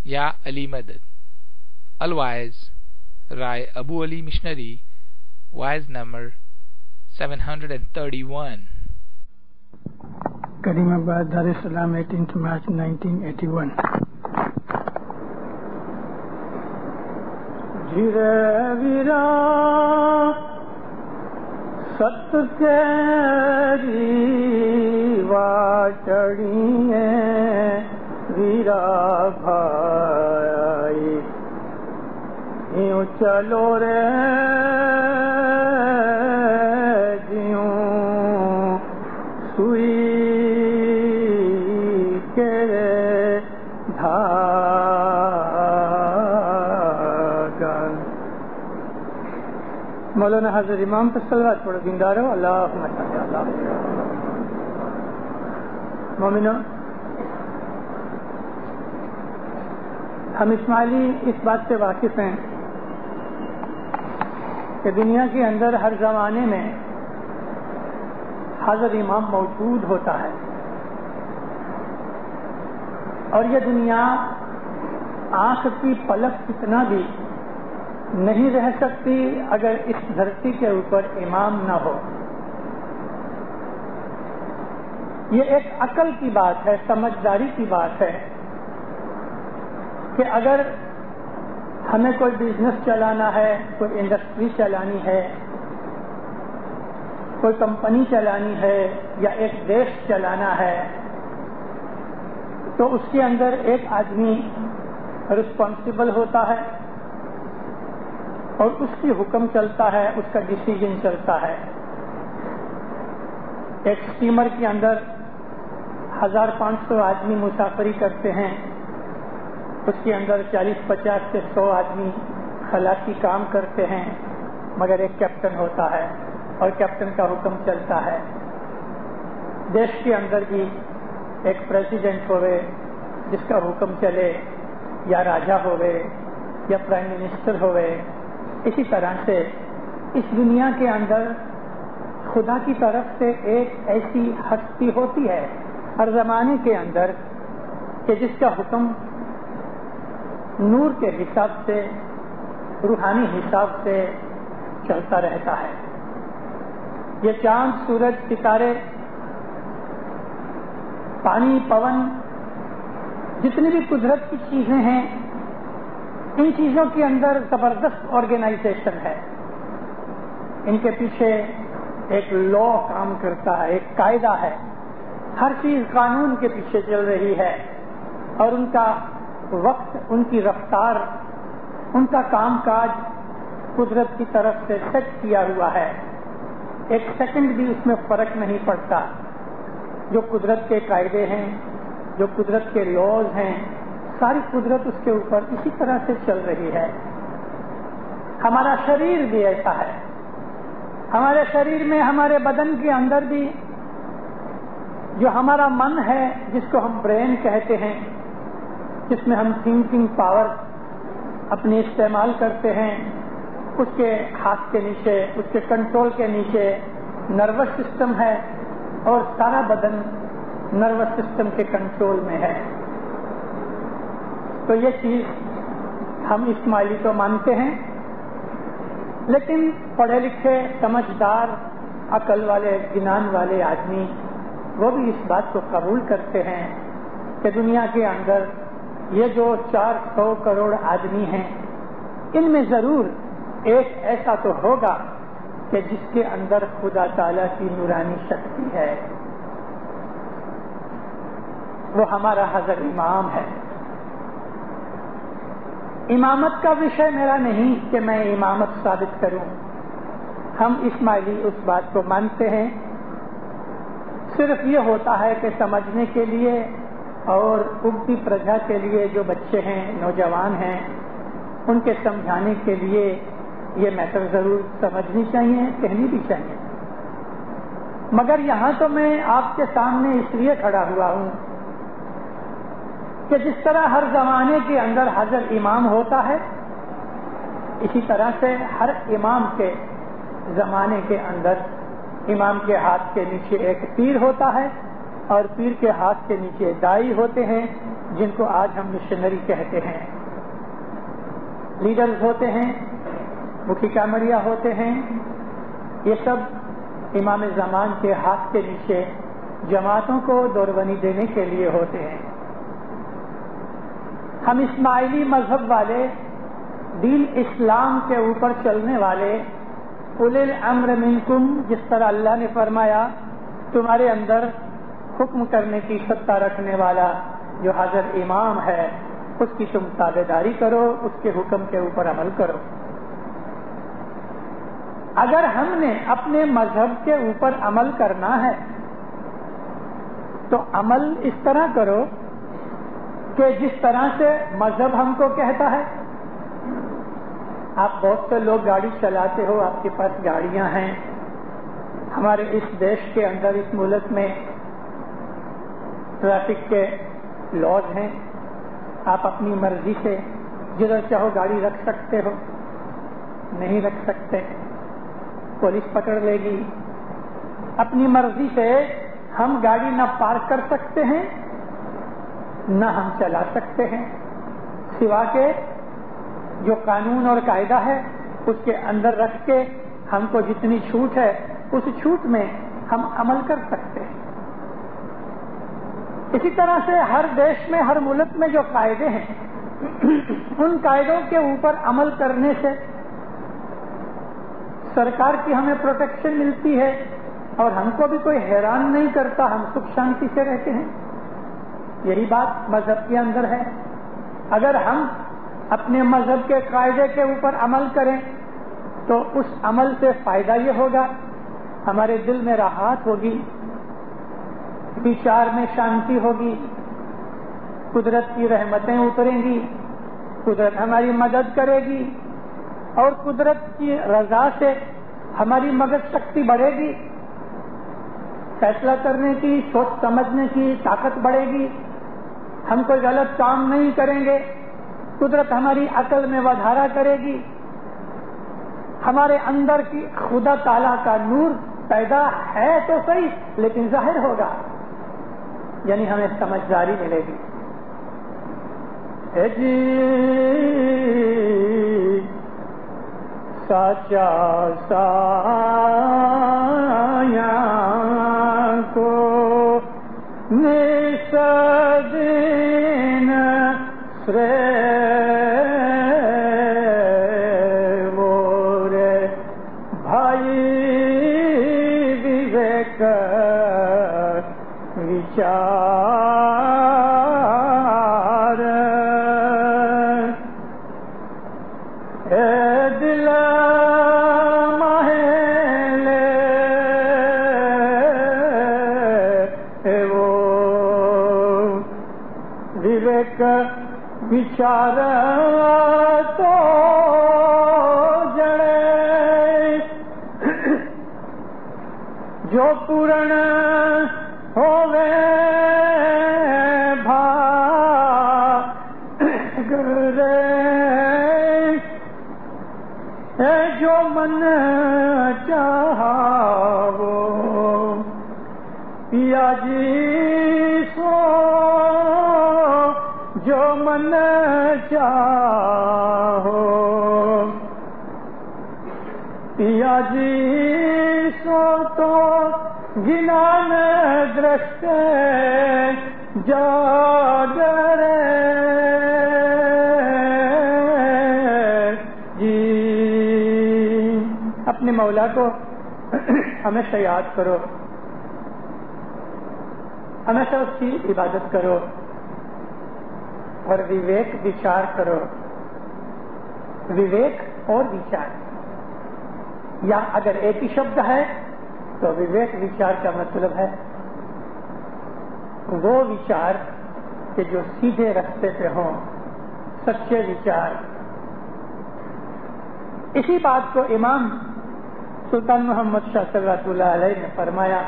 یا علی مدد. الوائز رائے ابو علی missionary, wise number 731. کریم آباد دار السلام 18 مارچ 1981. جھرے ویرا ست تیری واٹڑی ویرا بھائی یوں چلو رے جیوں سوئی کے دھاگا. مولانا حضرت امام پر صلوات پڑھو دیندارو. اللہم صل علی مومنو، ہم اسماعیلی اس بات سے واقف ہیں کہ دنیا کے اندر ہر زمانے میں حضرت امام موجود ہوتا ہے، اور یہ دنیا آنکھ کی پلک کتنا بھی نہیں رہ سکتی اگر اس دھرتی کے اوپر امام نہ ہو. یہ ایک عقل کی بات ہے، سمجھداری کی بات ہے کہ اگر ہمیں کوئی بزنس چلانا ہے، کوئی انڈسٹری چلانی ہے، کوئی کمپنی چلانی ہے یا ایک دیش چلانا ہے، تو اس کے اندر ایک آدمی رسپانسبل ہوتا ہے اور اس کی حکم چلتا ہے، اس کا ڈیسیجن چلتا ہے. ایک اسٹیمر کے اندر 1500 آدمی مسافری کرتے ہیں، اس کے اندر 40-50 سے 100 آدمی خلاقی کام کرتے ہیں، مگر ایک کیپٹن ہوتا ہے اور کیپٹن کا حکم چلتا ہے. دیش کے اندر بھی ایک پریزیڈنٹ ہوئے جس کا حکم چلے، یا راجا ہوئے یا پرائم منسٹر ہوئے. اسی طرح سے اس دنیا کے اندر خدا کی طرف سے ایک ایسی ہستی ہوتی ہے ہر زمانے کے اندر کہ جس کا حکم نور کے حساب سے، روحانی حساب سے چلتا رہتا ہے. یہ چاند، سورج، ستارے، پانی، پون، جتنی بھی قدرت کی چیزیں ہیں، ان چیزوں کے اندر زبردست آرگنائزیشن ہے. ان کے پیچھے ایک لا کام کرتا ہے، ایک قاعدہ ہے. ہر چیز قانون کے پیچھے چل رہی ہے، اور ان کا وقت، ان کی رفتار، ان کا کام کاج قدرت کی طرف سے سیٹ کیا ہوا ہے. ایک سیکنڈ بھی اس میں فرق نہیں پڑتا. جو قدرت کے قاعدے ہیں، جو قدرت کے لاز ہیں، ساری قدرت اس کے اوپر اسی طرح سے چل رہی ہے. ہمارا شریر بھی ایسا ہے. ہمارے شریر میں، ہمارے بدن کے اندر بھی جو ہمارا من ہے، جس کو ہم برین کہتے ہیں، جس میں ہم تھنکنگ پاور اپنی استعمال کرتے ہیں، اس کے ہاتھ کے نیچے، اس کے کنٹرول کے نیچے نروس سسٹم ہے، اور سارا بدن نروس سسٹم کے کنٹرول میں ہے. تو یہ چیز ہم اسماعیلی تو مانتے ہیں، لیکن پڑھے لکھے، سمجھدار، عقل والے، جنان والے آدمی وہ بھی اس بات کو قبول کرتے ہیں کہ دنیا کے اندر یہ جو 400 کروڑ آدمی ہیں، ان میں ضرور ایک ایسا تو ہوگا کہ جس کے اندر خدا تعالیٰ کی نورانی شکتی ہے. وہ ہمارا حضرت امام ہے. امامت کا وشے میرا نہیں کہ میں امامت ثابت کروں. ہم اسماعیلی اس بات کو مانتے ہیں. صرف یہ ہوتا ہے کہ سمجھنے کے لیے اور اگتی پرجا کے لیے، جو بچے ہیں، نوجوان ہیں، ان کے سمجھانے کے لیے یہ میٹر ضرور سمجھنی چاہیے، کہنی بھی چاہیے. مگر یہاں تو میں آپ کے سامنے اس لیے کھڑا ہوا ہوں کہ جس طرح ہر زمانے کے اندر حضرت امام ہوتا ہے، اسی طرح سے ہر امام کے زمانے کے اندر امام کے ہاتھ کے نیچے ایک پیر ہوتا ہے، اور پیر کے ہاتھ کے نیچے دائی ہوتے ہیں، جن کو آج ہم مشنری کہتے ہیں، لیڈرز ہوتے ہیں، مکھی کامڑیا ہوتے ہیں، یہ سب امام زمان کے ہاتھ کے نیچے جماعتوں کو دوربنی دینے کے لیے ہوتے ہیں۔ ہم اسماعیلی مذہب والے، دین اسلام کے اوپر چلنے والے، اولی الامر منکم، جس طرح اللہ نے فرمایا تمہارے اندر حکم کرنے کی سطح رکھنے والا جو حضرت امام ہے اس کی تم تابعداری کرو، اس کے حکم کے اوپر عمل کرو۔ اگر ہم نے اپنے مذہب کے اوپر عمل کرنا ہے تو عمل اس طرح کرو کہ جس طرح سے مذہب ہم کو کہتا ہے۔ آپ بہت سے لوگ گاڑی چلاتے ہو، آپ کے پاس گاڑیاں ہیں، ہمارے اس دیش کے اندر، اس ملک میں ٹریفک کے لاز ہیں، آپ اپنی مرضی سے جدھر چاہو گاڑی رکھ سکتے ہو، نہیں رکھ سکتے، پولیس پکڑ لے گی۔ اپنی مرضی سے ہم گاڑی نہ پارک کر سکتے ہیں نہ ہم چلا سکتے ہیں، سوا کے جو قانون اور قاعدہ ہے اس کے اندر رکھ کے ہم کو جتنی چھوٹ ہے اس چھوٹ میں ہم عمل کر سکتے ہیں۔ اسی طرح سے ہر دیش میں، ہر ملک میں جو قاعدے ہیں ان قاعدوں کے اوپر عمل کرنے سے سرکار کی ہمیں پروٹیکشن ملتی ہے اور ہم کو بھی کوئی حیران نہیں کرتا، ہم سکھ شانتی سے رہتے ہیں۔ یہی بات مذہب کے اندر ہے۔ اگر ہم اپنے مذہب کے قاعدے کے اوپر عمل کریں تو اس عمل سے فائدہ یہ ہوگا، ہمارے دل میں راحت ہوگی، وچار میں شانتی ہوگی، قدرت کی رحمتیں اتریں گی، قدرت ہماری مدد کرے گی اور قدرت کی رضا سے ہماری مدد شکتی بڑھے گی، فیصلہ کرنے کی، سوچ سمجھنے کی طاقت بڑھے گی، ہم کوئی غلط کام نہیں کریں گے، قدرت ہماری عقل میں وادھارا کرے گی، ہمارے اندر کی خدا تعالیٰ کا نور پیدا ہے تو صحیح لیکن ظاہر ہوگا، یعنی ہمیں سمجھداری ملے گی۔ اے جی سچا سایاں کو نسدین سرے مورے بھائی وویک وچار اے دل مہلے وہ وویک وچار تو جڑے جو پورن ہووے بھاگرے اے جو من چاہو پیا جی سو جو من چاہو پیا جی سو تو گنان درشت جاگرے جی۔ اپنے مولا کو ہمیشہ یاد کرو، ہمیشہ اس کی عبادت کرو اور وویک وچار کرو۔ وویک اور وچار، یا اگر ایک ہی شبد ہے تو وویک وچار کا مطلب ہے وہ وچار کہ جو سیدھے راستے پہ ہوں، سچے وچار۔ اسی بات کو امام سلطان محمد شاہ صلی اللہ علیہ نے فرمایا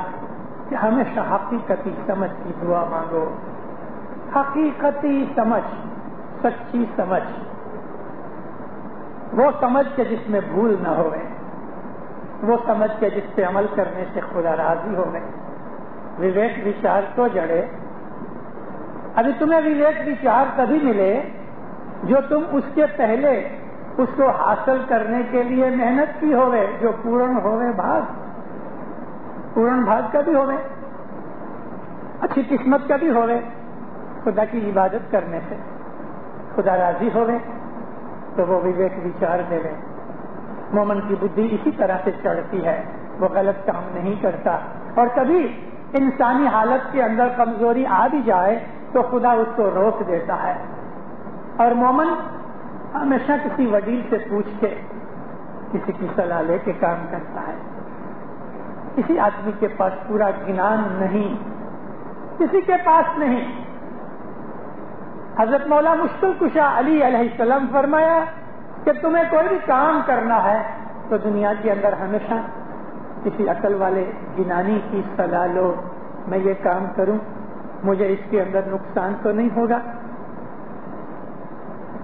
کہ ہمیشہ حقیقتی سمجھ کی دعا مانگو، حقیقتی سمجھ، سچی سمجھ، وہ سمجھ کے جس میں بھول نہ ہوئے، وہ سمجھ کے جس پہ عمل کرنے سے خدا راضی ہو گئے۔ وویک وچار تو جڑے ابھی تمہیں وویک وچار تبھی ملے جو تم اس کے پہلے اس کو حاصل کرنے کے لیے محنت کی ہوئے، جو پورن ہوئے بھاگ، پورن بھاگ کا بھی ہوئے، اچھی قسمت کا بھی ہوئے، خدا کی عبادت کرنے سے خدا راضی ہوئے تو وہ وویک وچار دے لے۔ مومن کی بدھی اسی طرح سے چڑھتی ہے، وہ غلط کام نہیں کرتا، اور کبھی انسانی حالت کے اندر کمزوری آ بھی جائے تو خدا اس کو روک دیتا ہے، اور مومن ہمیشہ کسی وڈیل سے پوچھ کے کسی کی صلاح لے کے کام کرتا ہے۔ کسی آدمی کے پاس پورا گنان نہیں، کسی کے پاس نہیں۔ حضرت مولا مشکل کشا علی علیہ السلام فرمایا کہ تمہیں کوئی بھی کام کرنا ہے تو دنیا کے اندر ہمیشہ کسی عقل والے گنانی کی صلاح لو، میں یہ کام کروں، مجھے اس کے اندر نقصان تو نہیں ہوگا۔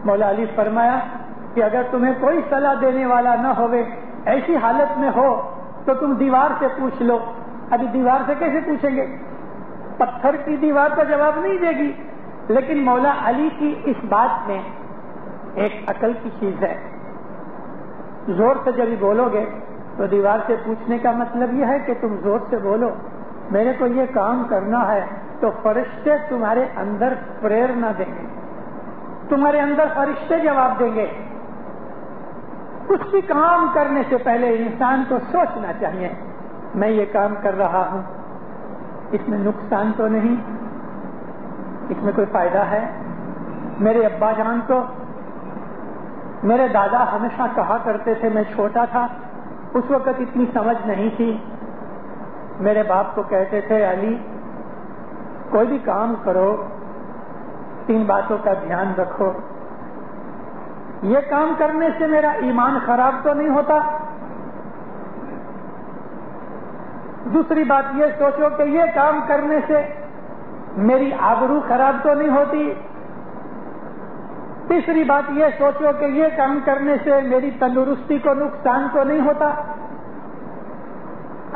مولا علی فرمایا کہ اگر تمہیں کوئی صلاح دینے والا نہ ہوئے، ایسی حالت میں ہو تو تم دیوار سے پوچھ لو۔ ابھی دیوار سے کیسے پوچھیں گے؟ پتھر کی دیوار تو جواب نہیں دے گی، لیکن مولا علی کی اس بات میں ایک عقل کی چیز ہے۔ زور سے جب بولو گے تو دیوار سے پوچھنے کا مطلب یہ ہے کہ تم زور سے بولو، میرے کو یہ کام کرنا ہے، تو فرشتے تمہارے اندر پریرنا دیں گے، تمہارے اندر فرشتے جواب دیں گے۔ کچھ بھی کام کرنے سے پہلے انسان کو سوچنا چاہیے، میں یہ کام کر رہا ہوں، اس میں نقصان تو نہیں، اس میں کوئی فائدہ ہے؟ میرے ابا جان کو میرے دادا ہمیشہ کہا کرتے تھے، میں چھوٹا تھا اس وقت اتنی سمجھ نہیں تھی، میرے باپ کو کہتے تھے علی کوئی بھی کام کرو 3 باتوں کا دھیان رکھو، یہ کام کرنے سے میرا ایمان خراب تو نہیں ہوتا، دوسری بات یہ سوچو کہ یہ کام کرنے سے میری آبرو خراب تو نہیں ہوتی، تیسری بات یہ سوچو کہ یہ کام کرنے سے میری تندرستی کو نقصان تو نہیں ہوتا۔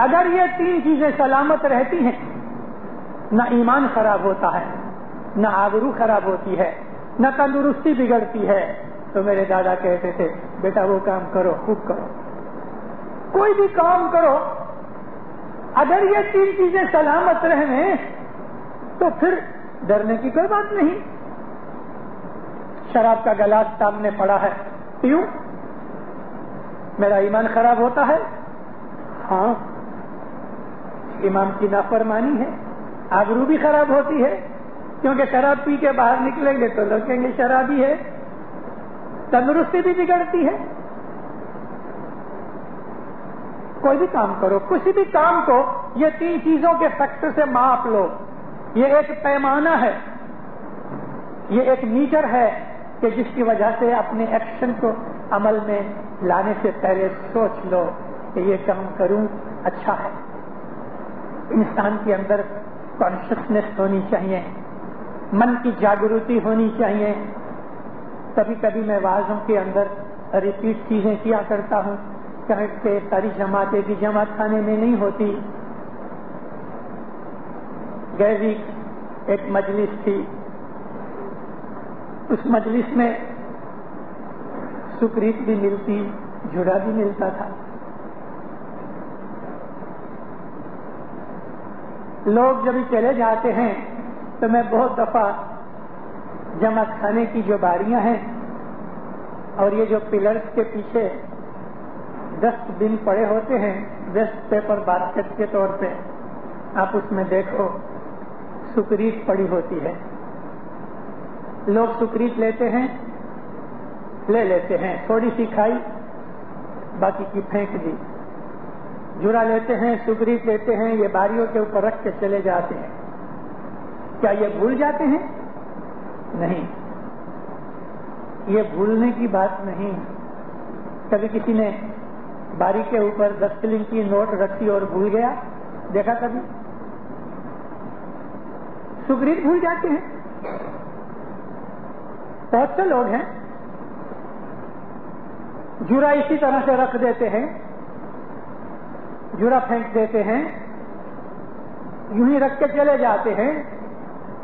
اگر یہ 3 چیزیں سلامت رہتی ہیں، نہ ایمان خراب ہوتا ہے، نہ آبرو خراب ہوتی ہے، نہ تندرستی بگڑتی ہے، تو میرے دادا کہتے تھے بیٹا وہ کام کرو، خوب کرو، کوئی بھی کام کرو، اگر یہ 3 چیزیں سلامت رہیں تو پھر ڈرنے کی کوئی بات نہیں۔ شراب کا گلاس سامنے پڑا ہے، پیوں، میرا ایمان خراب ہوتا ہے؟ ہاں، امام کی نافرمانی ہے، آبرو بھی خراب ہوتی ہے، کیونکہ شراب پی کے باہر نکلیں گے تو لوگ کہیں گے شرابی ہے، تندرستی بھی بگڑتی ہے۔ کوئی بھی کام کرو، کسی بھی کام کو یہ 3 چیزوں کے فیکٹر سے ماپ لو، یہ ایک پیمانہ ہے، یہ ایک میٹر ہے کہ جس کی وجہ سے اپنے ایکشن کو عمل میں لانے سے پہلے سوچ لو کہ یہ کام کروں اچھا ہے۔ انسان کے اندر کانشسنس ہونی چاہیے، من کی جاگرتی ہونی چاہیے۔ کبھی کبھی میں وعظوں کے اندر ریپیٹ چیزیں کیا کرتا ہوں کہ ساری جماعتیں بھی جماعت خانے میں نہیں ہوتی۔ گئے ویک ایک مجلس تھی، اس مجلس میں سکریت بھی ملتی، جھڑا بھی ملتا تھا۔ لوگ جب چلے جاتے ہیں تو میں بہت دفعہ جماعت خانے کی جو باریاں ہیں اور یہ جو پلرز کے پیچھے ڈسٹ بن پڑے ہوتے ہیں، ویسٹ پیپر باسکٹ کے طور پہ، آپ اس میں دیکھو سکریت پڑی ہوتی ہے۔ لوگ سکریت لیتے ہیں، لے لیتے ہیں، تھوڑی سی کھائی، باقی کی پھینک دی۔ جڑا لیتے ہیں، سکریت لیتے ہیں، یہ باریوں کے اوپر رکھ کے چلے جاتے ہیں۔ کیا یہ بھول جاتے ہیں؟ نہیں، یہ بھولنے کی بات نہیں۔ کبھی کسی نے باری کے اوپر 10 شلنگ کی نوٹ رکھی اور بھول گیا؟ دیکھا کبھی؟ سکریت بھول جاتے ہیں۔ بہت سے لوگ ہیں جڑا اسی طرح سے رکھ دیتے ہیں، جڑا پھینک دیتے ہیں، یوں ہی رکھ کے چلے جاتے ہیں،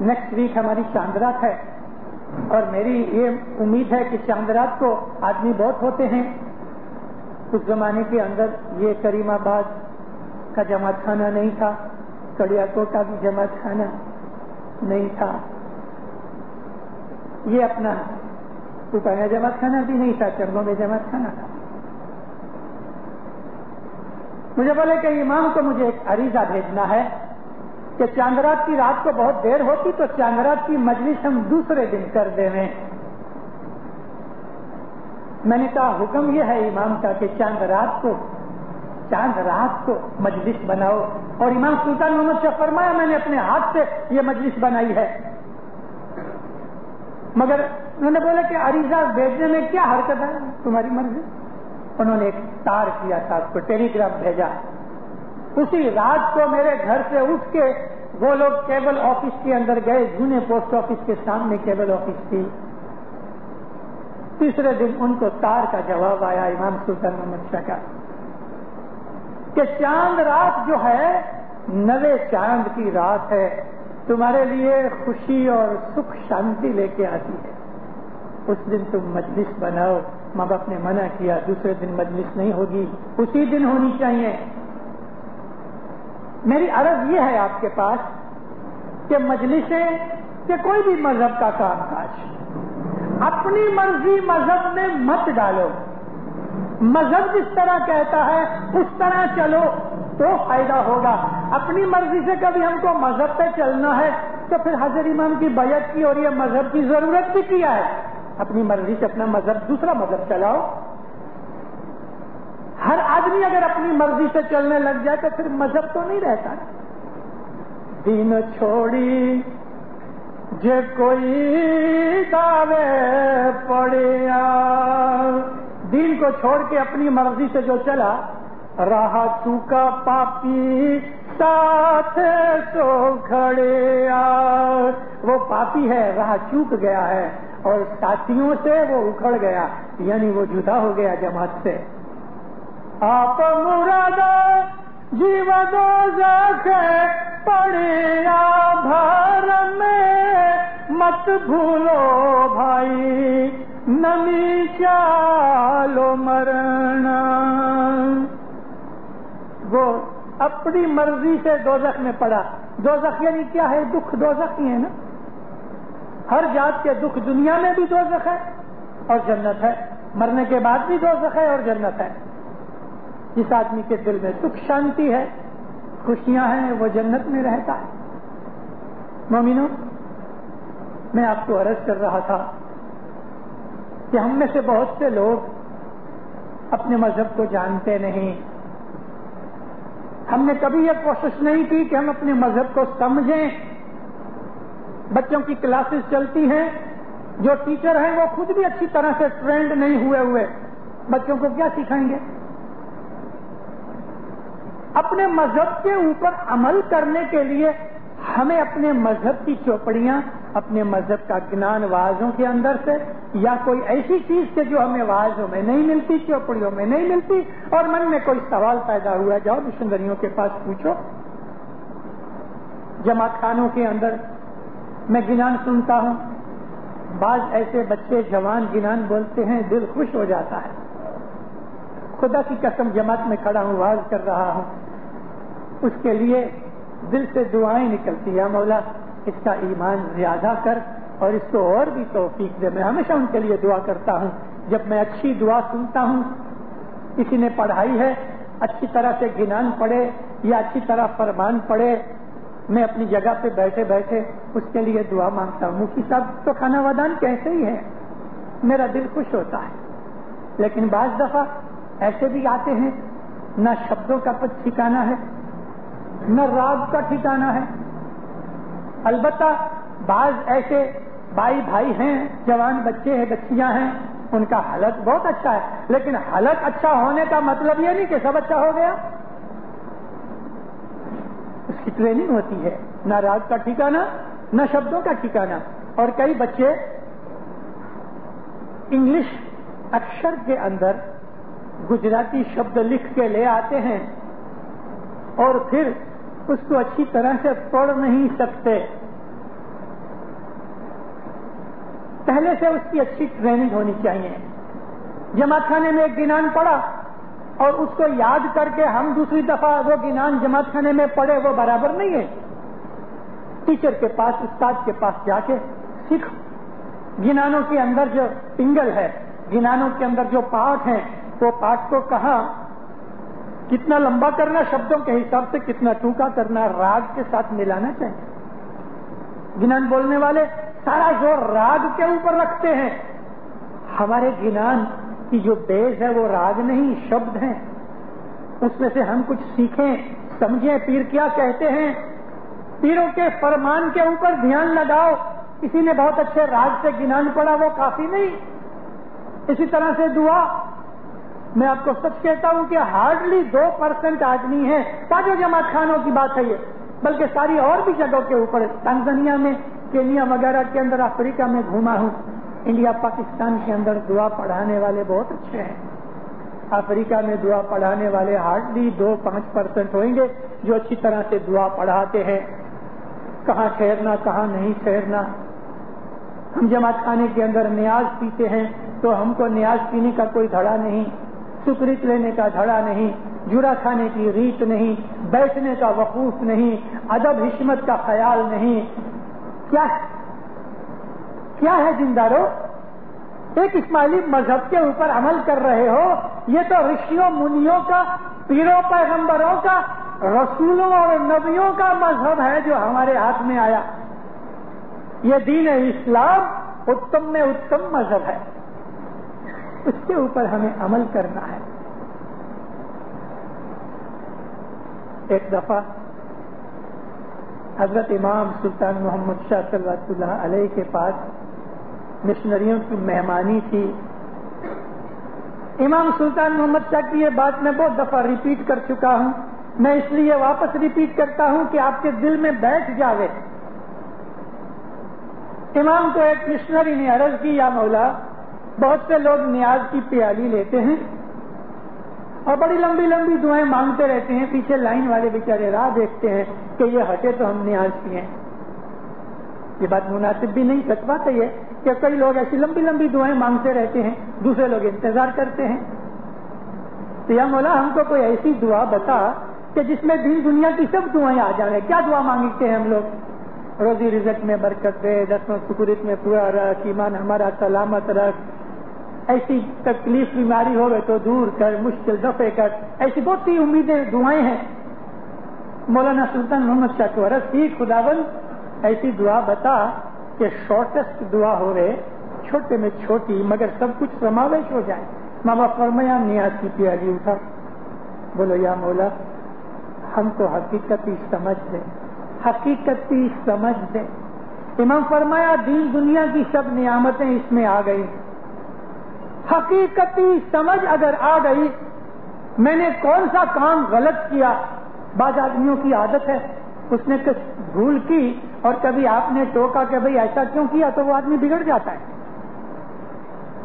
نیکسٹ ویک ہماری چاند رات ہے اور میری یہ امید ہے کہ چاند رات کو آدمی بہت ہوتے ہیں. اس زمانے کے اندر یہ کریم آباد کا جماعت خانہ نہیں تھا, کڑیا کوٹا بھی جماعت خانہ نہیں تھا, یہ اپنا اوپر جماعت خانہ بھی نہیں تھا, چربوں میں جماعت خانہ تھا. مجھے بولے کہ امام کو مجھے ایک عریضہ بھیجنا ہے کہ چاندرات کی رات کو بہت دیر ہوتی تو چاندرات کی مجلس ہم دوسرے دن کر دیں. میں نے کہا حکم یہ ہے امام کا کہ چاند رات کو مجلس بناؤ, اور امام سلطان محمد شاہ فرمایا میں نے اپنے ہاتھ سے یہ مجلس بنائی ہے. مگر انہوں نے بولا کہ عریضہ بھیجنے میں کیا حرکت ہے, تمہاری مرضی. انہوں نے ایک تار کیا تھا, اس کو ٹیلی گراف بھیجا. اسی رات کو میرے گھر سے اٹھ کے وہ لوگ کیبل آفس کے اندر گئے, جونے پوسٹ آفس کے سامنے کیبل آفس تھی. تیسرے دن ان کو تار کا جواب آیا امام سلطان محمد شاہ کا کہ چاند رات جو ہے نوے چاند کی رات ہے, تمہارے لیے خوشی اور سکھ شانتی لے کے آتی ہے. اس دن تم مجلس بناؤ. ماں باپ نے منع کیا, دوسرے دن مجلس نہیں ہوگی, اسی دن ہونی چاہیے. میری عرض یہ ہے آپ کے پاس کہ مجلسیں کہ کوئی بھی مذہب کا کام کاج اپنی مرضی مذہب میں مت ڈالو. مذہب جس طرح کہتا ہے اس طرح چلو تو فائدہ ہوگا. اپنی مرضی سے کبھی ہم کو مذہب پہ چلنا ہے تو پھر حضرت امام کی بیعت کی اور یہ مذہب کی ضرورت بھی کیا ہے. اپنی مرضی سے اپنا مذہب دوسرا مذہب چلاؤ. ہر آدمی اگر اپنی مرضی سے چلنے لگ جائے تو پھر مذہب تو نہیں رہتا. دین چھوڑی جے کوئی دعوے پڑیا, دین کو چھوڑ کے اپنی مرضی سے جو چلا, راہ چوکا پاپی ساتھ سو کھڑیا. وہ پاپی ہے, راہ چوک گیا ہے اور ساتھیوں سے وہ اکھڑ گیا, یعنی وہ جدا ہو گیا جماعت سے. آپ مرادہ جیو دوزخ پڑیا بھر میں, مت بھولو بھائی نمی چالو مرنا. وہ اپنی مرضی سے دوزخ میں پڑا. دوزخ یعنی کیا ہے؟ دکھ دوزخ ہی ہے نا. ہر جات کے دکھ, دنیا میں بھی دوزخ ہے اور جنت ہے, مرنے کے بعد بھی دوزخ ہے اور جنت ہے. جس آدمی کے دل میں سکھ شانتی ہے, خوشیاں ہیں, وہ جنت میں رہتا ہے. مومنوں, میں آپ کو عرض کر رہا تھا کہ ہم میں سے بہت سے لوگ اپنے مذہب کو جانتے نہیں. ہم نے کبھی یہ کوشش نہیں کی کہ ہم اپنے مذہب کو سمجھیں. بچوں کی کلاسز چلتی ہیں, جو ٹیچر ہیں وہ خود بھی اچھی طرح سے ٹرینڈ نہیں ہوئے, بچوں کو کیا سکھائیں گے؟ اپنے مذہب کے اوپر عمل کرنے کے لیے ہمیں اپنے مذہب کی چوپڑیاں, اپنے مذہب کا گنان وعظوں کے اندر سے, یا کوئی ایسی چیز سے جو ہمیں وعظوں میں نہیں ملتی, چوپڑیوں میں نہیں ملتی, اور من میں کوئی سوال پیدا ہوا, جاؤ مشنریوں کے پاس پوچھو. جماعت خانوں کے اندر میں گنان سنتا ہوں, بعض ایسے بچے جوان گنان بولتے ہیں, دل خوش ہو جاتا ہے. خدا کی قسم جماعت میں کھڑا ہوں, واز کر رہا ہوں, اس کے لیے دل سے دعائیں نکلتی ہیں, مولا اس کا ایمان زیادہ کر اور اس کو اور بھی توفیق دے. میں ہمیشہ ان کے لیے دعا کرتا ہوں. جب میں اچھی دعا سنتا ہوں, کسی نے پڑھائی ہے, اچھی طرح سے گنان پڑھے یا اچھی طرح فرمان پڑھے, میں اپنی جگہ پہ بیٹھے بیٹھے اس کے لیے دعا مانگتا ہوں. مفتی صاحب تو کھانا ودان کیسے ہی ہے, میرا دل خوش ہوتا ہے. لیکن بعض دفعہ ایسے بھی آتے ہیں, نہ شبدوں کا کچھ ٹھکانہ ہے, نہ راگ کا ٹھکانہ ہے. البتہ بعض ایسے بھائی ہیں, جوان بچے ہیں, بچیاں ہیں, ان کا حلق بہت اچھا ہے, لیکن حلق اچھا ہونے کا مطلب یہ نہیں کہ سب اچھا ہو گیا. اس کی ٹریننگ ہوتی ہے, نہ راگ کا ٹھکانہ نہ شبدوں کا ٹھکانہ. اور کئی بچے انگلش اکشر کے اندر گجراتی شبد لکھ کے لے آتے ہیں اور پھر اس کو اچھی طرح سے پڑھ نہیں سکتے. پہلے سے اس کی اچھی ٹریننگ ہونی چاہیے. جماعت خانے میں ایک گنان پڑا اور اس کو یاد کر کے ہم دوسری دفعہ وہ گنان جماعت خانے میں پڑھے وہ برابر نہیں ہے. ٹیچر کے پاس استاد کے پاس جا کے سیکھ. گنانوں کے اندر جو پنگل ہے, گنانوں کے اندر جو پاٹ ہیں, وہ پاٹ کو کہاں کتنا لمبا کرنا شبدوں کے حساب سے, کتنا ٹوکا کرنا, راگ کے ساتھ ملانا چاہیے. گنان بولنے والے سارا زور راگ کے اوپر رکھتے ہیں. ہمارے گنان کی جو بیس ہے وہ راگ نہیں شبد ہیں. اس میں سے ہم کچھ سیکھیں, سمجھیں پیر کیا کہتے ہیں. پیروں کے فرمان کے اوپر دھیان لگاؤ. کسی نے بہت اچھے راگ سے گنان پڑا وہ کافی نہیں. اسی طرح سے دعا, میں آپ کو سچ کہتا ہوں کہ ہارڈلی 2% آدمی ہے, پانچوں جماعت خانوں کی بات ہے یہ, بلکہ ساری اور بھی جگہوں کے اوپر, تنزانیہ میں, کینیا وغیرہ کے اندر, افریقہ میں گھوما ہوں, انڈیا پاکستان کے اندر دعا پڑھانے والے بہت اچھے ہیں. افریقہ میں دعا پڑھانے والے ہارڈلی 2-5% ہوئیں گے جو اچھی طرح سے دعا پڑھاتے ہیں. کہاں ٹھہرنا کہاں نہیں ٹھہرنا. ہم جماعت خانے کے اندر نیاز پیتے ہیں تو ہم کو نیاز پینے کا کوئی دھڑا نہیں, سکریت لینے کا دھڑا نہیں, جڑا کھانے کی ریت نہیں, بیٹھنے کا وقوف نہیں, ادب حشمت کا خیال نہیں. کیا ہے زندارو؟ ایک اسماعیلی مذہب کے اوپر عمل کر رہے ہو. یہ تو رشیوں منیوں کا, پیروں پیغمبروں کا, رسولوں اور نبیوں کا مذہب ہے جو ہمارے ہاتھ میں آیا. یہ دین اسلام اتم میں اتم مذہب ہے, اس کے اوپر ہمیں عمل کرنا ہے. ایک دفعہ حضرت امام سلطان محمد شاہ صلی اللہ علیہ کے پاس مشنریوں کی مہمانی تھی. امام سلطان محمد شاہ کی یہ بات میں بہت دفعہ ریپیٹ کر چکا ہوں, میں اس لیے واپس ریپیٹ کرتا ہوں کہ آپ کے دل میں بیٹھ جاوے. امام کو ایک مشنری نے عرض کی, یا مولا, بہت سے لوگ نیاز کی پیالی لیتے ہیں اور بڑی لمبی لمبی دعائیں مانگتے رہتے ہیں. پیچھے لائن والے بیچارے راہ دیکھتے ہیں کہ یہ ہٹے تو ہم نیاز پیئیں. یہ بات مناسب بھی نہیں, سچ بات ہے یہ کہ کئی لوگ ایسی لمبی لمبی دعائیں مانگتے رہتے ہیں, دوسرے لوگ انتظار کرتے ہیں. تو یا مولا ہم کو کوئی ایسی دعا بتا کہ جس میں دین دنیا کی سب دعائیں آ جائیں. کیا دعا مانگتے ہیں ہم لوگ؟ روزی رزق میں برکت دے, دسوں سکورت میں پورا رکھ, ایمان ہمارا سلامت رکھ, ایسی تکلیف بیماری ہوگی تو دور کر, مشکل دفع کر. ایسی بہت سی امیدیں دعائیں ہیں. مولانا سلطان محمد شاہ کو عرض کی, خداوند ایسی دعا بتا کہ شارٹیسٹ دعا ہو رہے, چھوٹے میں چھوٹی مگر سب کچھ سماویش ہو جائے. ماما فرمایا نیاز کی پیالی اٹھا. بولو یا مولا ہم کو حقیقتی سمجھ دے, حقیقتی سمجھ دے. امام فرمایا دین دنیا کی سب نعمتیں اس میں آ گئی, حقیقتی سمجھ اگر آ گئی, میں نے کون سا کام غلط کیا. بعض آدمیوں کی عادت ہے, اس نے کچھ بھول کی اور کبھی آپ نے ٹوکا کہ بھئی ایسا کیوں کیا, تو وہ آدمی بگڑ جاتا ہے.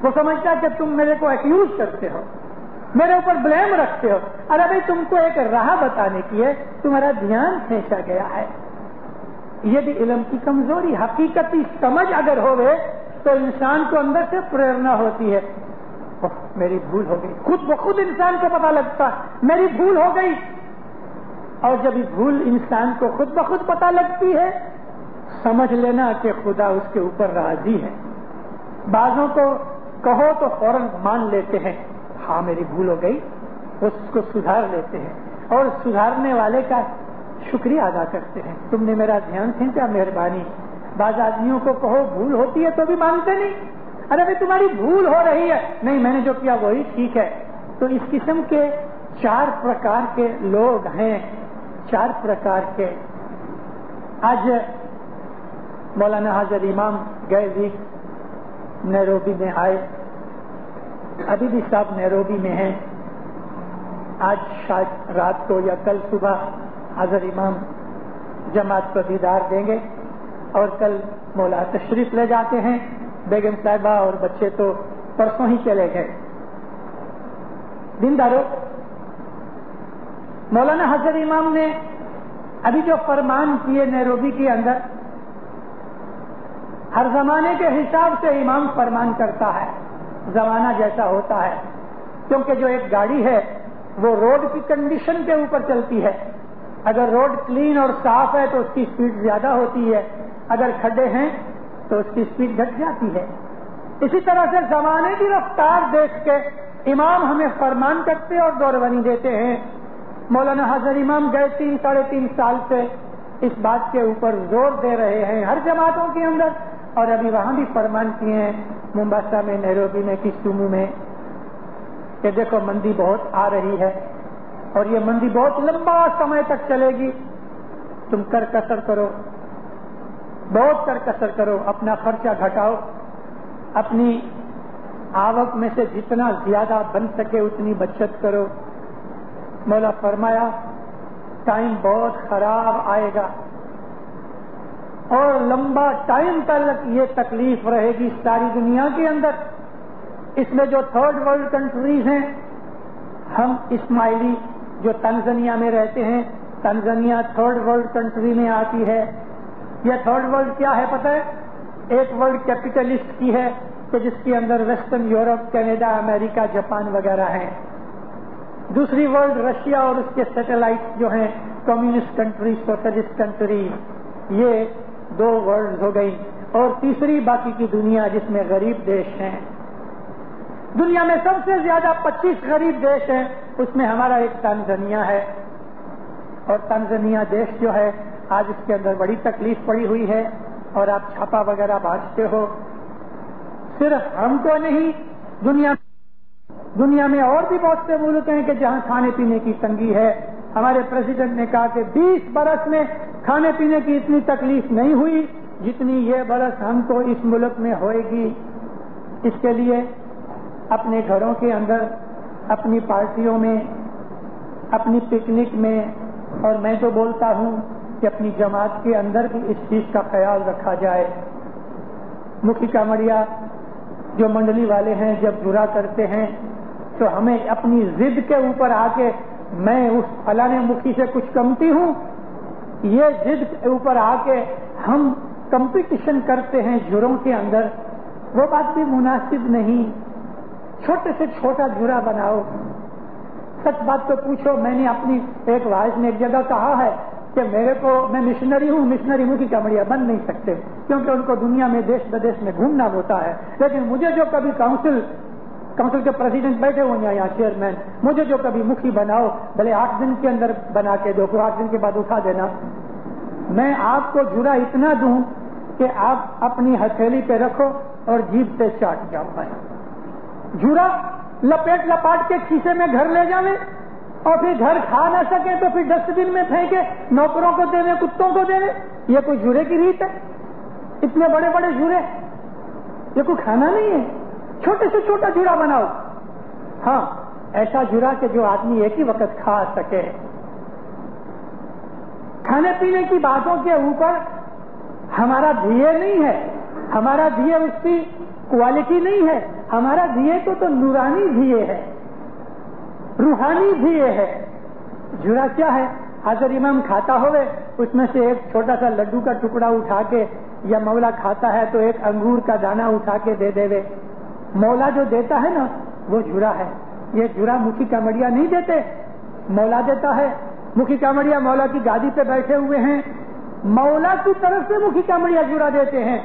وہ سمجھتا ہے کہ تم میرے کو ایکیوز کرتے ہو, میرے اوپر بلیم رکھتے ہو. ارے بھائی تم کو ایک راہ بتانے کی ہے, تمہارا دھیان کھینچا گیا ہے. یہ بھی علم کی کمزوری. حقیقتی سمجھ اگر ہوئے تو انسان کو اندر سے پریرنا ہوتی ہے, میری بھول ہو گئی. خود بخود انسان کو پتا لگتا میری بھول ہو گئی. اور جب یہ بھول انسان کو خود بخود پتا لگتی ہے, سمجھ لینا کہ خدا اس کے اوپر راضی ہے. بعضوں کو کہو تو فوراً مان لیتے ہیں, ہاں میری بھول ہو گئی, اس کو سدھار لیتے ہیں اور سدھارنے والے کا شکریہ ادا کرتے ہیں, تم نے میرا دھیان کھینچا, مہربانی. بعض آدمیوں کو کہو بھول ہوتی ہے تو بھی مانتے نہیں. ارے بھائی تمہاری بھول ہو رہی ہے, نہیں میں نے جو کیا وہی ٹھیک ہے. تو اس قسم کے 4 پرکار کے لوگ ہیں, 4 پرکار کے. آج مولانا حاضر امام گئے ویک نیروبی میں آئے, ابھی بھی صاحب نیروبی میں ہیں. آج شاید رات کو یا کل صبح حاضر امام جماعت کو دیدار دیں گے اور کل مولا تشریف لے جاتے ہیں. بیگم صاحبہ اور بچے تو پرسوں ہی چلے گئے. دیندارو, مولانا حضرت امام نے ابھی جو فرمان کیے نیروبی کے اندر, ہر زمانے کے حساب سے امام فرمان کرتا ہے، زمانہ جیسا ہوتا ہے، کیونکہ جو ایک گاڑی ہے وہ روڈ کی کنڈیشن کے اوپر چلتی ہے. اگر روڈ کلین اور صاف ہے تو اس کی سپیڈ زیادہ ہوتی ہے، اگر کھڈے ہیں تو اس کی سپیڈ گھٹ جاتی ہے. اسی طرح سے زمانے کی رفتار دیکھ کے امام ہمیں فرمان کرتے اور دورونی دیتے ہیں. مولانا حضرت امام گئے 3-3.5 سال سے اس بات کے اوپر زور دے رہے ہیں ہر جماعتوں کے اندر، اور ابھی وہاں بھی فرمان کیے ہیں ممباسا میں، نیروبی میں، کسومو میں، کہ دیکھو مندی بہت آ رہی ہے اور یہ مندی بہت لمبا سمے تک چلے گی. تم کر کسر کرو، بہت کر کسر کرو، اپنا خرچہ گھٹاؤ، اپنی آوک میں سے جتنا زیادہ بن سکے اتنی بچت کرو. مولا فرمایا ٹائم بہت خراب آئے گا اور لمبا ٹائم تک یہ تکلیف رہے گی ساری دنیا کے اندر. اس میں جو تھرڈ ورلڈ کنٹریز ہیں، ہم اسماعیلی جو تنزانیہ میں رہتے ہیں، تنزانیہ تھرڈ ورلڈ کنٹری میں آتی ہے. یہ تھرڈ ورلڈ کیا ہے پتہ ہے؟ ایک ورلڈ کیپٹلسٹ کی ہے کہ جس کے اندر ویسٹرن یورپ، کینیڈا، امریکہ، جاپان وغیرہ ہیں. دوسری ورلڈ رشیا اور اس کے سیٹلائٹ جو ہیں کمیونسٹ کنٹری، سوشلسٹ کنٹری، یہ 2 ورلڈ ہو گئی. اور تیسری باقی کی دنیا جس میں غریب دیش ہیں. دنیا میں سب سے زیادہ 25 غریب دیش ہیں، اس میں ہمارا ایک تنزانیہ ہے. اور تنزانیہ دیش جو ہے آج اس کے اندر بڑی تکلیف پڑی ہوئی ہے اور آپ چھاپا وغیرہ بانٹتے ہو. صرف ہم کو نہیں، دنیا میں اور بھی بہت سے ملک ہیں کہ جہاں کھانے پینے کی تنگی ہے. ہمارے پریزیڈنٹ نے کہا کہ 20 برس میں کھانے پینے کی اتنی تکلیف نہیں ہوئی جتنی یہ برس ہم کو اس ملک میں ہوئے گی. اس کے لیے اپنے گھروں کے اندر، اپنی پارٹیوں میں، اپنی پکنک میں، اور میں تو بولتا ہوں کہ اپنی جماعت کے اندر بھی اس چیز کا خیال رکھا جائے. مکھی کامڑیا جو منڈلی والے ہیں جب برا کرتے ہیں تو ہمیں اپنی ضد کے اوپر آ کے میں اس فلانے مکھی سے کچھ کمتی ہوں، یہ ضد کے اوپر آ کے ہم کمپٹیشن کرتے ہیں جروں کے اندر، وہ بات بھی مناسب نہیں. چھوٹے سے چھوٹا جرا بناؤ. سچ بات تو پوچھو، میں نے اپنی ایک وائس میں ایک جگہ کہا ہے کہ میں مشنری ہوں، مشنری مکھی کامڑیا بن نہیں سکتے کیونکہ ان کو دنیا میں دیش بدیش میں گھومنا ہوتا ہے. لیکن مجھے جو کبھی کونسل کے پریزیڈنٹ بیٹھے ہوئے ہیں یا چیئرمین، مجھے جو کبھی مکھی بناؤ، بھلے 8 دن کے اندر بنا کے دو، 8 دن کے بعد اٹھا دینا. میں آپ کو جرا اتنا دوں کہ آپ اپنی ہتھیلی پہ رکھو اور جیب سے چاٹ جاؤ. میں جرا لپاٹ کے کھیسے میں گھر لے جاویں اور پھر گھر کھا نہ سکے تو پھر ڈسٹ بن میں پھینکے، نوکروں کو دینے، کتوں کو دینے. یہ کوئی جرے کی ریت ہے؟ اتنے بڑے بڑے جرے، یہ کوئی کھانا نہیں ہے. چھوٹے سے چھوٹا جرا بناؤ. ہاں، ایسا جرا کہ جو آدمی ایک ہی وقت کھا سکے. کھانے پینے کی باتوں کے اوپر ہمارا دیے نہیں ہے، ہمارا دیے اس کی کوالٹی نہیں ہے. ہمارا دیے تو نورانی دیے ہے، روحانی دیے ہے. جرا کیا ہے؟ حضرت امام کھاتا ہوئے اس میں سے ایک چھوٹا سا لڈو کا ٹکڑا اٹھا کے، یا مولا کھاتا ہے تو ایک انگور کا دانہ اٹھا کے دے دے. مولا جو دیتا ہے نا وہ جرا ہے. یہ جرا مکھی کامڑیا نہیں دیتے، مولا دیتا ہے. مکھی کامڑیا مولا کی گادی پہ بیٹھے ہوئے ہیں، مولا کی طرف سے مکھی کامڑیا جرا دیتے ہیں.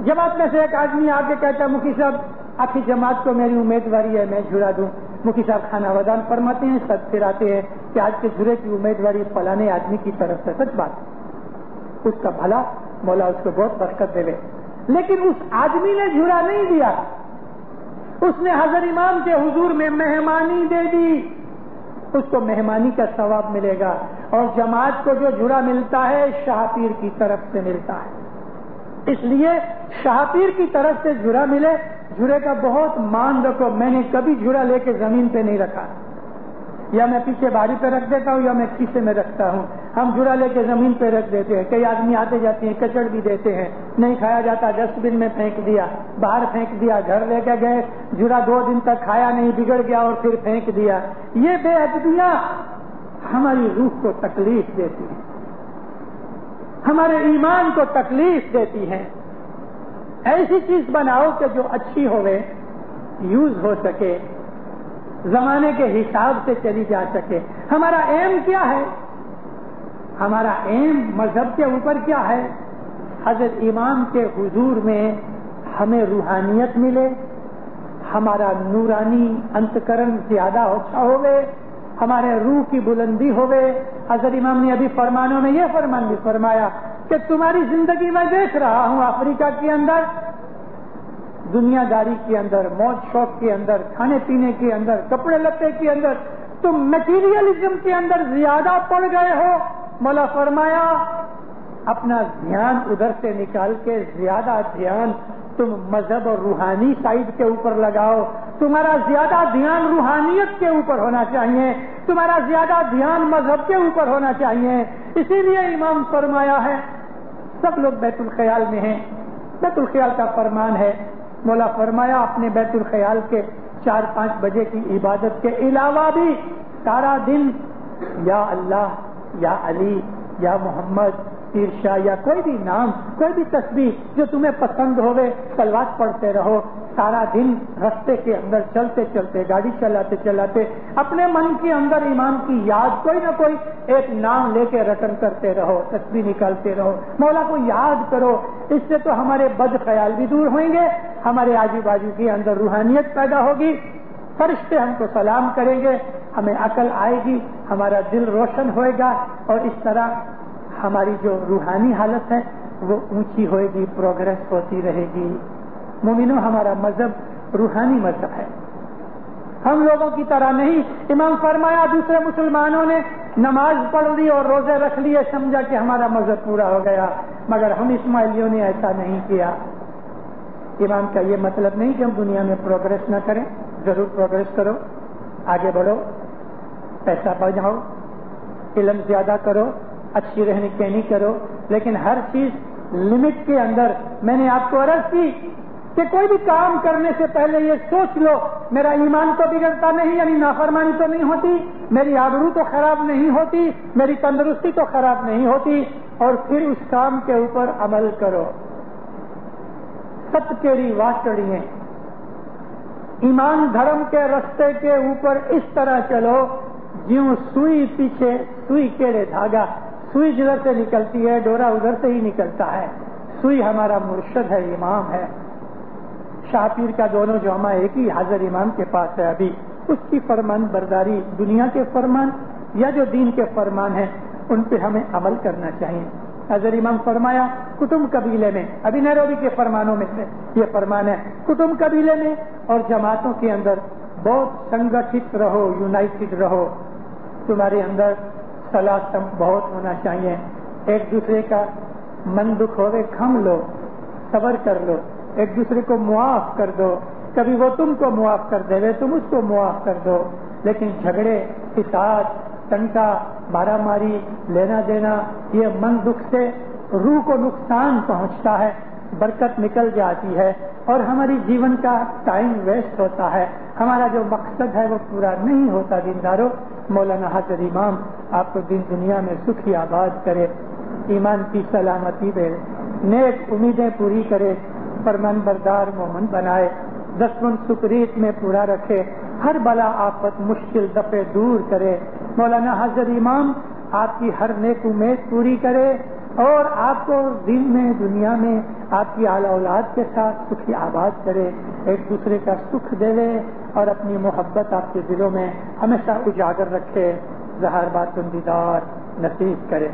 جماعت میں سے ایک آدمی آ کے کہتا ہے مکھی صاحب آخری جماعت کو میری امیدواری ہے میں جرا دوں. مکھی صاحب کھانا ودان فرماتے ہیں، سب پھراتے ہیں کہ آج کے جرے کی امیدواری فلانے آدمی کی طرف سے. سچ بات، اس کا بھلا مولا اس کو بہت برکت دے. لیکن اس آدمی نے جرا نہیں دیا، اس نے حضرت امام کے حضور میں مہمانی دے دی. اس کو مہمانی کا ثواب ملے گا. اور جماعت کو جو جرا ملتا ہے شاہ پیر کی طرف سے ملتا ہے. اس لیے شاہ پیر کی طرف سے جرا ملے، جرے کا بہت مان رکھو. میں نے کبھی جرا لے کے زمین پہ نہیں رکھا، یا میں پیچھے باری پہ رکھ دیتا ہوں یا میں کھیسے میں رکھتا ہوں. ہم جرا لے کے زمین پہ رکھ دیتے ہیں. کئی آدمی آتے جاتے ہیں کچڑ بھی دیتے ہیں، نہیں کھایا جاتا، ڈسٹ بن میں پھینک دیا، باہر پھینک دیا. گھر لے کے گئے، جرا 2 دن تک کھایا نہیں، بگڑ گیا اور پھر پھینک دیا. یہ بے ادبیاں ہماری روح کو تکلیف دیتی ہیں، ہمارے ایمان کو تکلیف دیتی ہیں. ایسی چیز بناؤ کہ جو اچھی ہوئے، یوز ہو سکے، زمانے کے حساب سے چلی جا سکے۔ ہمارا ایم کیا ہے؟ ہمارا ایم مذہب کے اوپر کیا ہے؟ حضرت امام کے حضور میں ہمیں روحانیت ملے، ہمارا نورانی انتکرن زیادہ اچھا ہوئے، ہمارے روح کی بلندی ہوئے۔ حضرت امام نے ابھی فرمانوں میں یہ فرمان بھی فرمایا کہ تمہاری زندگی میں دیکھ رہا ہوں افریقہ کے اندر، دنیا داری کے اندر، موج شوق کے اندر، کھانے پینے کے اندر، کپڑے لتے کے اندر، تم میٹیریلزم کے اندر زیادہ پڑ گئے ہو۔ مولا فرمایا اپنا دھیان ادھر سے نکال کے زیادہ دھیان تم مذہب اور روحانی سائڈ کے اوپر لگاؤ۔ تمہارا زیادہ دھیان روحانیت کے اوپر ہونا چاہیے، تمہارا زیادہ دھیان مذہب کے اوپر ہونا چاہیے۔ اسی لیے امام فرمایا ہے، سب لوگ بیت الخیال میں ہیں، بیت الخیال کا فرمان ہے، مولا فرمایا اپنے بیت الخیال کے 4-5 بجے کی عبادت کے علاوہ بھی سارا دن یا اللہ، یا علی، یا محمد، پیر شاہ، یا کوئی بھی نام، کوئی بھی تسبیح جو تمہیں پسند ہوئے صلوات پڑھتے رہو۔ سارا دن رستے کے اندر چلتے چلتے، گاڑی چلاتے چلاتے اپنے من کے اندر ایمان کی یاد کوئی نہ کوئی ایک نام لے کے رٹن کرتے رہو، تسبیح نکالتے رہو، مولا کو یاد کرو۔ اس سے تو ہمارے بد خیال بھی دور ہوئیں گے، ہمارے آجو باجو کے اندر روحانیت پیدا ہوگی، فرشتے ہم کو سلام کریں گے، ہمیں عقل آئے گی، ہمارا دل روشن ہوئے گا، اور اس طرح ہماری جو روحانی حالت ہے وہ اونچی ہوئے گی، پروگرس ہوتی رہے گی۔ مومنوں، ہمارا مذہب روحانی مذہب ہے، ہم لوگوں کی طرح نہیں۔ امام فرمایا دوسرے مسلمانوں نے نماز پڑھ لی اور روزے رکھ لیے، سمجھا کہ ہمارا مذہب پورا ہو گیا، مگر ہم اسماعیلیوں نے ایسا نہیں کیا۔ امام کا یہ مطلب نہیں کہ ہم دنیا میں پروگرس نہ کریں، ضرور پروگرس کرو، آگے بڑھو، پیسہ بڑھاؤ، علم زیادہ کرو، اچھی رہنی کہنی کرو، لیکن ہر چیز لمٹ کے اندر۔ میں نے آپ کو عرض کی کہ کوئی بھی کام کرنے سے پہلے یہ سوچ لو میرا ایمان تو بگڑتا نہیں، یعنی نافرمانی تو نہیں ہوتی، میری آبرو تو خراب نہیں ہوتی، میری تندرستی تو خراب نہیں ہوتی، اور پھر اس کام کے اوپر عمل کرو۔ ست کیری واٹڑیے، ایمان دھرم کے رستے کے اوپر اس طرح چلو جیوں سوئی پیچھے، سوئی کیڑے دھاگا، سوئی جدھر سے نکلتی ہے ڈورا ادھر سے ہی نکلتا ہے۔ سوئی ہمارا مرشد ہے، امام ہے، شاہ پیر کا دونوں جامع ایک ہی حاضر امام کے پاس ہے۔ ابھی اس کی فرمان برداری، دنیا کے فرمان یا جو دین کے فرمان ہیں ان پہ ہمیں عمل کرنا چاہیے۔ حضرت امام فرمایا کٹم قبیلے میں، ابھی نیروبی کے فرمانوں میں سے یہ فرمان ہے، کٹم قبیلے میں اور جماعتوں کے اندر بہت سنگٹھت رہو، یونائٹڈ رہو، تمہارے اندر صلاح بہت ہونا چاہیے، ایک دوسرے کا من دکھ ہوئے کھم لو، صبر کر لو، ایک دوسرے کو معاف کر دو، کبھی وہ تم کو معاف کر دے، تم اس کو معاف کر دو، لیکن جھگڑے، فساد، ٹنکا، مارا ماری، لینا دینا، یہ من دکھ سے روح کو نقصان پہنچتا ہے، برکت نکل جاتی ہے، اور ہماری جیون کا ٹائم ویسٹ ہوتا ہے، ہمارا جو مقصد ہے وہ پورا نہیں ہوتا۔ دینداروں، مولانا حاضر امام آپ کو دین دنیا میں سکھی آباد کرے، ایمان کی سلامتی دے، نیک امیدیں پوری کرے، فرمان بردار مومن بنائے، دشمن سکریت میں پورا رکھے، ہر بلا آفت مشکل دفع دور کرے۔ مولانا حاضر امام آپ کی ہر نیک امید پوری کرے، اور آپ کو دین میں، دنیا میں آپ کی اعلی اولاد کے ساتھ سکھی آباد کرے، ایک دوسرے کا سکھ دے اور اپنی محبت آپ کے دلوں میں ہمیشہ اجاگر رکھے، ظاہر باطن دیدار نصیب کرے۔